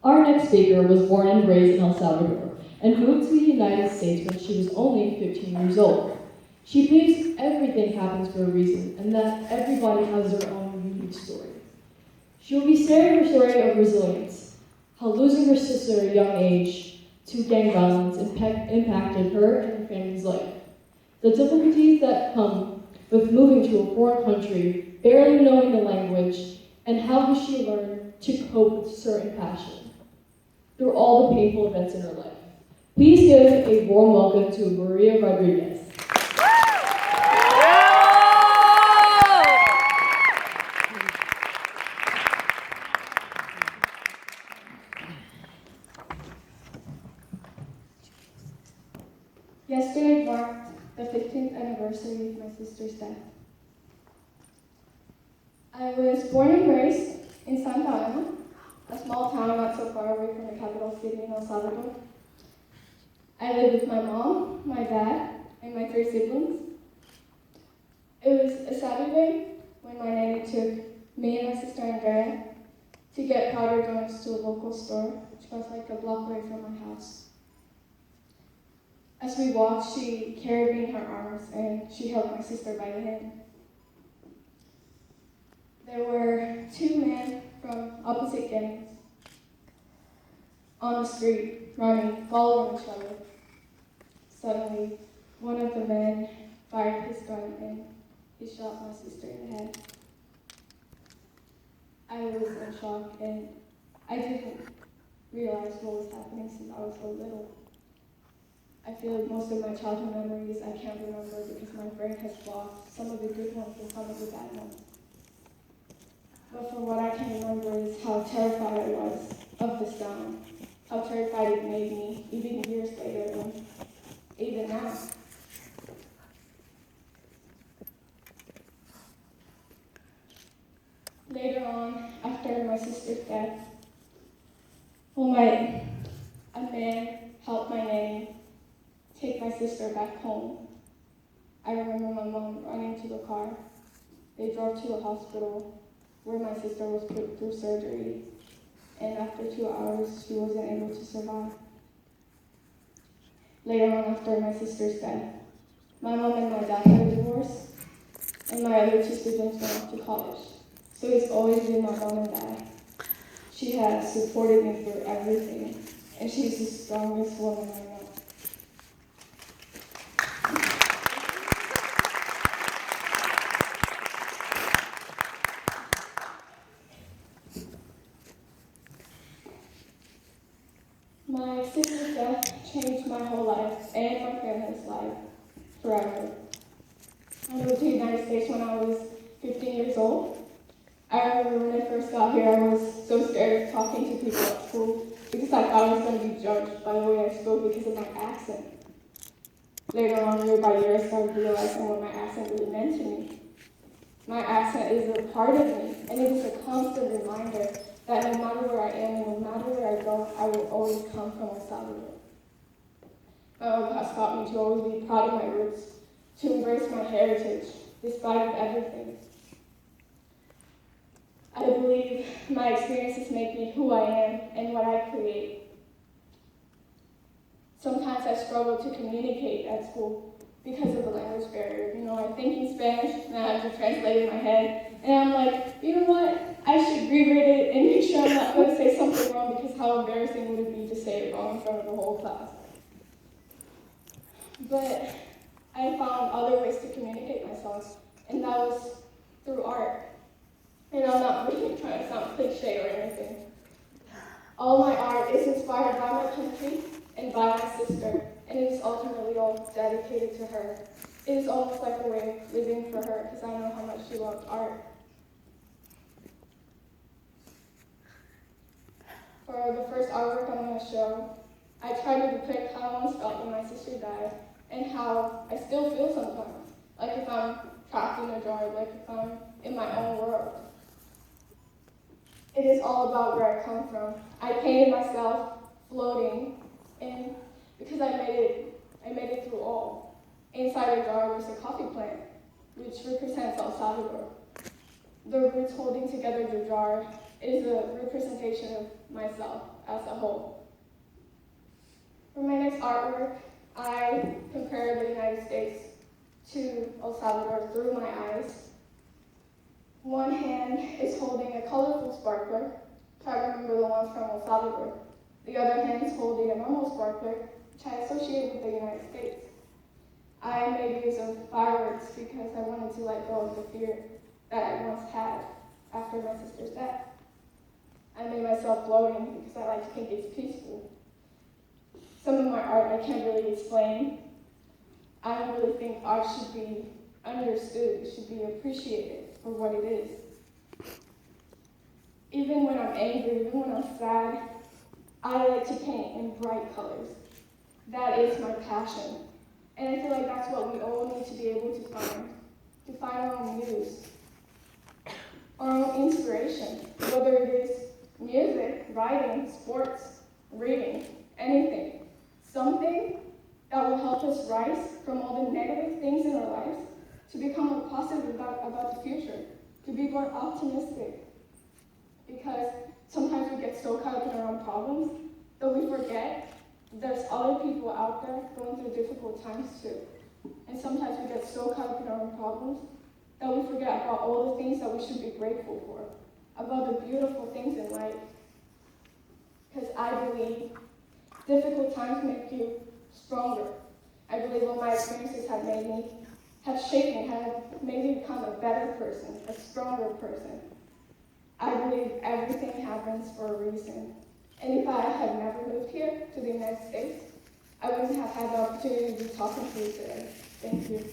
Our next speaker was born and raised in El Salvador and moved to the United States when she was only 15 years old. She believes everything happens for a reason and that everybody has their own unique story. She will be sharing her story of resilience, how losing her sister at a young age to gang violence impacted her and her family's life, the difficulties that come with moving to a foreign country, barely knowing the language, and how she learned to cope with certain passion through all the painful events in her life. Please give a warm welcome to Maria Rodriguez. Yesterday marked the 15th anniversary of my sister's death. I was born and raised in Santa Ana, a small town not so far away from the capital city in El Salvador. I lived with my mom, my dad, and my 3 siblings. It was a Saturday when my nanny took me and my sister Andrea to get powder donuts to a local store, which was like a block away from my house. As we walked, she carried me in her arms and she held my sister by the hand. There were 2 men from opposite gangs on the street, running, following each other. Suddenly, one of the men fired his gun and he shot my sister in the head. I was in shock and I didn't realize what was happening since I was so little. I feel like most of my childhood memories I can't remember because my brain has blocked some of the good ones and some of the bad ones. But from what I can remember is how terrified I was of the sound, how terrified it made me, even years later, and even now. Later on, after my sister's death, a man helped my nanny take my sister back home. I remember my mom running to the car. They drove to a hospital where my sister was put through surgery, and after 2 hours, she wasn't able to survive. Later on, after my sister's death, my mom and my dad had a divorce, and my other 2 siblings went off to college. So it's always been my mom and dad. She has supported me through everything, and she's the strongest woman I know. My sister's death changed my whole life and my family's life forever. I moved to the United States when I was 15 years old. I remember when I first got here, I was so scared of talking to people at school because I thought I was going to be judged by the way I spoke because of my accent. Later on, year by year, I started realizing what my accent really meant to me. My accent is a part of me, and it is a constant reminder that no matter where I am and no matter where I go, I will always come from El Salvador. My mom has taught me to always be proud of my roots, to embrace my heritage, despite of everything. I believe my experiences make me who I am and what I create. Sometimes I struggle to communicate at school because of the language barrier. I think in Spanish and I have to translate in my head, and I'm like, you know what? I should reread it and make sure I'm not going to say something wrong because how embarrassing would it be to say it wrong in front of the whole class. But I found other ways to communicate myself, and that was through art. And I'm not really trying to sound cliche or anything. All my art is inspired by my country and by my sister, and it is ultimately all dedicated to her. It is almost like a way of living for her because I know how much she loved art. For the first artwork I'm going to show, I tried to depict how I once felt when my sister died and how I still feel sometimes, like if I'm trapped in a jar, like if I'm in my own world. It is all about where I come from. I painted myself floating, and because I made it through all. Inside the jar was a coffee plant, which represents El Salvador. The roots holding together the jar is a representation of myself as a whole. For my next artwork, I compare the United States to El Salvador through my eyes. One hand is holding a colorful sparkler, which I remember the ones from El Salvador. The other hand is holding a normal sparkler, which I associate with the United States. I made use of fireworks because I wanted to let go of the fear that I once had after my sister's death. I made myself floating because I like to think it's peaceful. Some of my art I can't really explain. I don't really think art should be understood, it should be appreciated for what it is. Even when I'm angry, even when I'm sad, I like to paint in bright colors. That is my passion. And I feel like that's what we all need to be able to find our own muse, our own inspiration, whether it is music, writing, sports, reading, anything. Something that will help us rise from all the negative things in our lives to become more positive about the future, to be more optimistic. Because sometimes we get so caught up in our own problems that we forget there's other people out there going through difficult times too. And sometimes we get so caught up in our own problems that we forget about all the things that we should be grateful for, about the beautiful things in life. Because I believe difficult times make you stronger. I believe what my experiences have shaped me, have made me become a better person, a stronger person. I believe everything happens for a reason. And if I had never moved here to the United States, I wouldn't have had the opportunity to be talking to you today. Thank you.